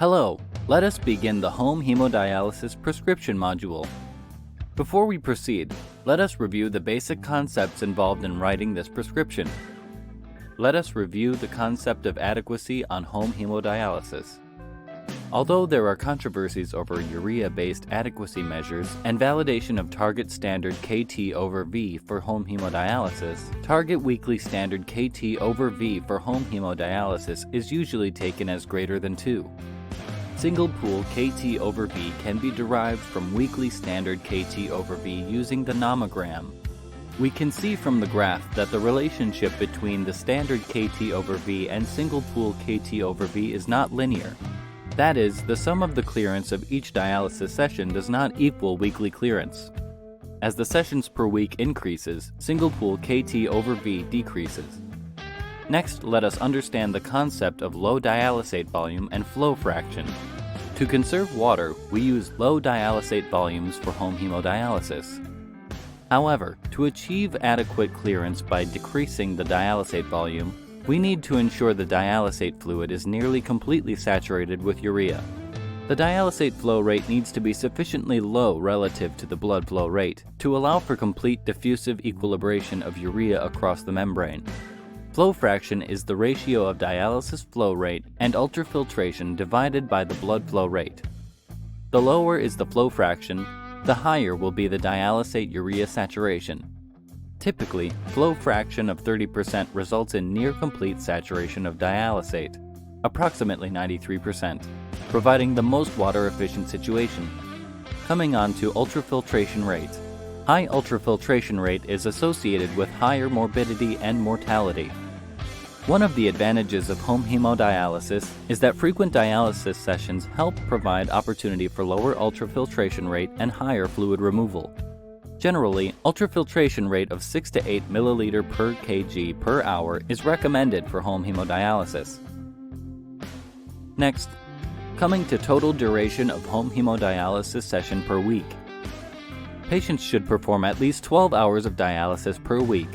Hello, let us begin the home hemodialysis prescription module. Before we proceed, let us review the basic concepts involved in writing this prescription. Let us review the concept of adequacy on home hemodialysis. Although there are controversies over urea-based adequacy measures and validation of target standard KT over V for home hemodialysis, target weekly standard KT over V for home hemodialysis is usually taken as greater than 2. Single pool KT over V can be derived from weekly standard KT over V using the nomogram. We can see from the graph that the relationship between the standard KT over V and single pool KT over V is not linear. That is, the sum of the clearance of each dialysis session does not equal weekly clearance. As the sessions per week increases, single pool KT over V decreases. Next, let us understand the concept of low dialysate volume and flow fraction. To conserve water, we use low dialysate volumes for home hemodialysis. However, to achieve adequate clearance by decreasing the dialysate volume, we need to ensure the dialysate fluid is nearly completely saturated with urea. The dialysate flow rate needs to be sufficiently low relative to the blood flow rate to allow for complete diffusive equilibration of urea across the membrane. Flow fraction is the ratio of dialysis flow rate and ultrafiltration divided by the blood flow rate. The lower is the flow fraction, the higher will be the dialysate urea saturation. Typically, flow fraction of 30% results in near complete saturation of dialysate, approximately 93%, providing the most water-efficient situation. Coming on to ultrafiltration rate. High ultrafiltration rate is associated with higher morbidity and mortality. One of the advantages of home hemodialysis is that frequent dialysis sessions help provide opportunity for lower ultrafiltration rate and higher fluid removal. Generally, ultrafiltration rate of 6 to 8 milliliter per kg per hour is recommended for home hemodialysis. Next, coming to total duration of home hemodialysis session per week. Patients should perform at least 12 hours of dialysis per week.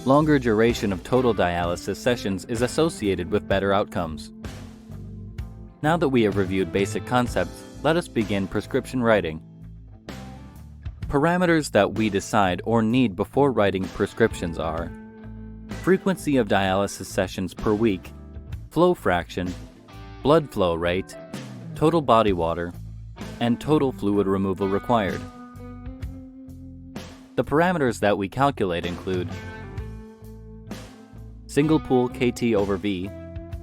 Longer duration of total dialysis sessions is associated with better outcomes. Now that we have reviewed basic concepts, let us begin prescription writing. Parameters that we decide or need before writing prescriptions are frequency of dialysis sessions per week, flow fraction, blood flow rate, total body water, and total fluid removal required. The parameters that we calculate include single pool KT over V,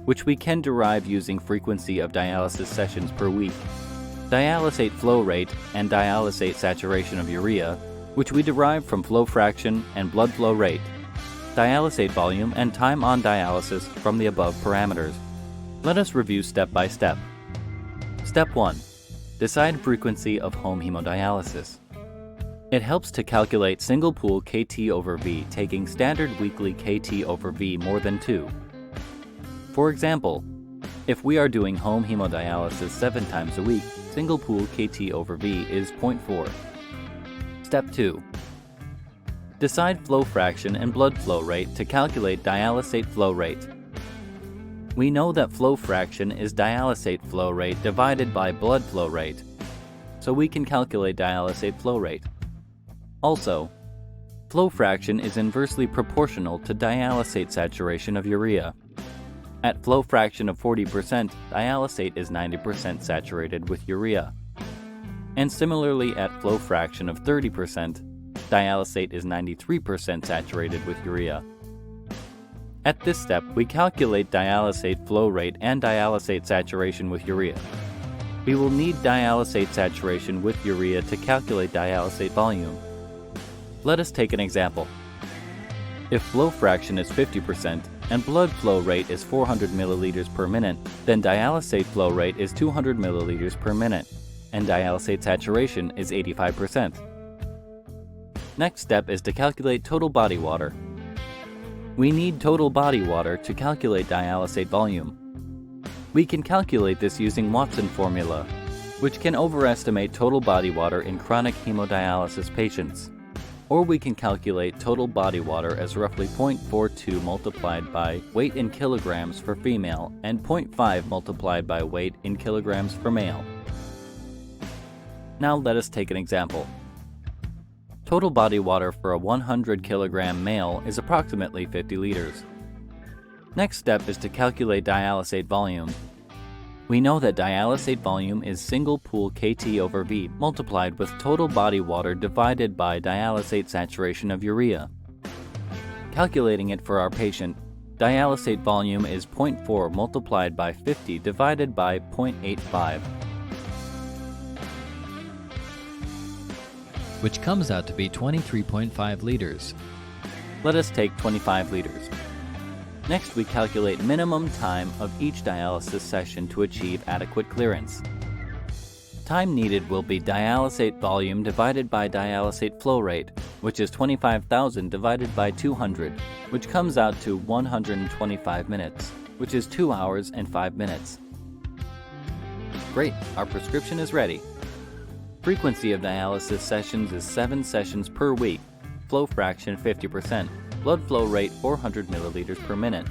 which we can derive using frequency of dialysis sessions per week, dialysate flow rate and dialysate saturation of urea, which we derive from flow fraction and blood flow rate, dialysate volume and time on dialysis from the above parameters. Let us review step by step. Step 1. Decide frequency of home hemodialysis. It helps to calculate single pool KT over V taking standard weekly KT over V more than 2. For example, if we are doing home hemodialysis 7 times a week, single pool KT over V is 0.4. Step 2. Decide flow fraction and blood flow rate to calculate dialysate flow rate. We know that flow fraction is dialysate flow rate divided by blood flow rate, so we can calculate dialysate flow rate. Also, flow fraction is inversely proportional to dialysate saturation of urea. At flow fraction of 40%, dialysate is 90% saturated with urea. And similarly at flow fraction of 30%, dialysate is 93% saturated with urea. At this step, we calculate dialysate flow rate and dialysate saturation with urea. We will need dialysate saturation with urea to calculate dialysate volume. Let us take an example. If flow fraction is 50% and blood flow rate is 400 milliliters per minute, then dialysate flow rate is 200 milliliters per minute, and dialysate saturation is 85%. Next step is to calculate total body water. We need total body water to calculate dialysate volume. We can calculate this using Watson formula, which can overestimate total body water in chronic hemodialysis patients. Or we can calculate total body water as roughly 0.42 multiplied by weight in kilograms for female and 0.5 multiplied by weight in kilograms for male. Now let us take an example. Total body water for a 100 kilogram male is approximately 50 liters. Next step is to calculate dialysate volume. We know that dialysate volume is single pool Kt over V multiplied with total body water divided by dialysate saturation of urea. Calculating it for our patient, dialysate volume is 0.4 multiplied by 50 divided by 0.85. Which comes out to be 23.5 liters. Let us take 25 liters. Next, we calculate minimum time of each dialysis session to achieve adequate clearance. Time needed will be dialysate volume divided by dialysate flow rate, which is 25,000 divided by 200, which comes out to 125 minutes, which is 2 hours and 5 minutes. Great, our prescription is ready. Frequency of dialysis sessions is 7 sessions per week, flow fraction 50%, blood flow rate 400 milliliters per minute,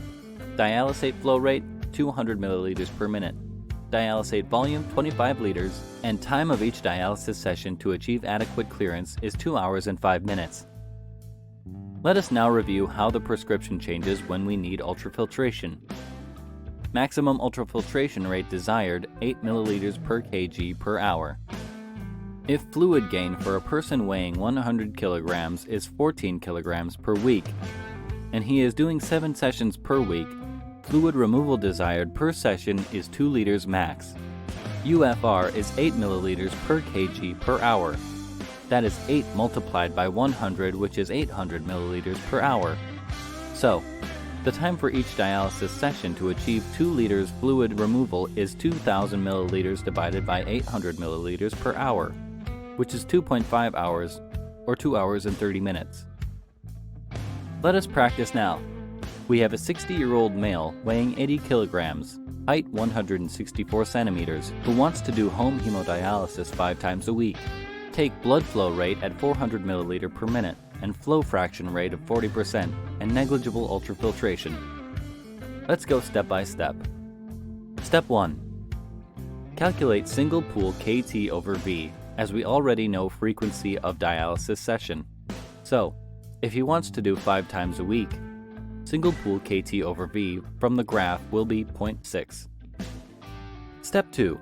dialysate flow rate 200 milliliters per minute, dialysate volume 25 liters, and time of each dialysis session to achieve adequate clearance is 2 hours and 5 minutes. Let us now review how the prescription changes when we need ultrafiltration. Maximum ultrafiltration rate desired 8 milliliters per kg per hour. If fluid gain for a person weighing 100 kilograms is 14 kilograms per week, and he is doing 7 sessions per week, fluid removal desired per session is 2 liters max. UFR is 8 milliliters per kg per hour. That is 8 multiplied by 100, which is 800 milliliters per hour. So, the time for each dialysis session to achieve 2 liters fluid removal is 2,000 milliliters divided by 800 milliliters per hour, which is 2.5 hours, or 2 hours and 30 minutes. Let us practice now. We have a 60-year-old male weighing 80 kilograms, height 164 centimeters, who wants to do home hemodialysis 5 times a week. Take blood flow rate at 400 milliliter per minute and flow fraction rate of 40% and negligible ultrafiltration. Let's go step by step. Step 1. Calculate single pool Kt over V, as we already know frequency of dialysis session. So, if he wants to do 5 times a week, single pool Kt over V from the graph will be 0.6. Step 2.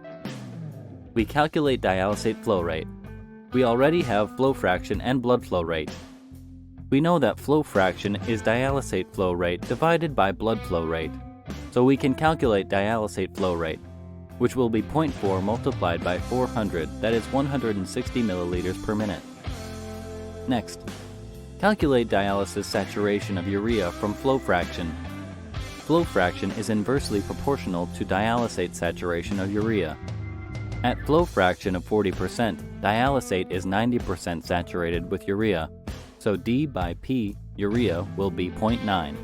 We calculate dialysate flow rate. We already have flow fraction and blood flow rate. We know that flow fraction is dialysate flow rate divided by blood flow rate, so we can calculate dialysate flow rate, which will be 0.4 multiplied by 400, that is 160 milliliters per minute. Next, calculate dialysis saturation of urea from flow fraction. Flow fraction is inversely proportional to dialysate saturation of urea. At flow fraction of 40%, dialysate is 90% saturated with urea, so D by P urea will be 0.9.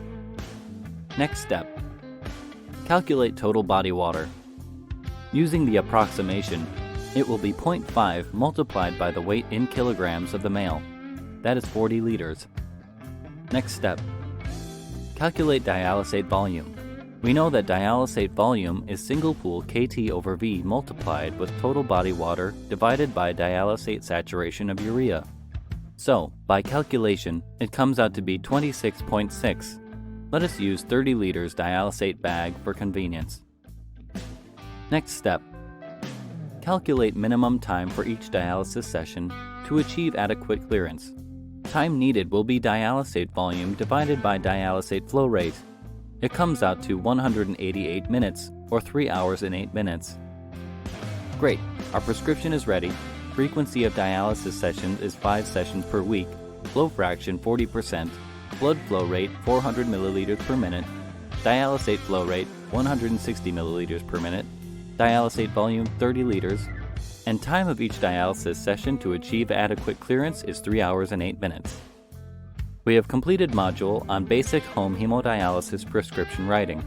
Next step, calculate total body water. Using the approximation, it will be 0.5 multiplied by the weight in kilograms of the male. That is 40 liters. Next step, calculate dialysate volume. We know that dialysate volume is single pool Kt over V multiplied with total body water divided by dialysate saturation of urea. So, by calculation, it comes out to be 26.6. Let us use 30 liters dialysate bag for convenience. Next step, calculate minimum time for each dialysis session to achieve adequate clearance. Time needed will be dialysate volume divided by dialysate flow rate. It comes out to 188 minutes, or 3 hours and 8 minutes. Great, our prescription is ready. Frequency of dialysis sessions is 5 sessions per week, flow fraction 40%, blood flow rate 400 milliliters per minute, dialysate flow rate 160 milliliters per minute, dialysate volume 30 liters, and time of each dialysis session to achieve adequate clearance is 3 hours and 8 minutes. We have completed module on basic home hemodialysis prescription writing.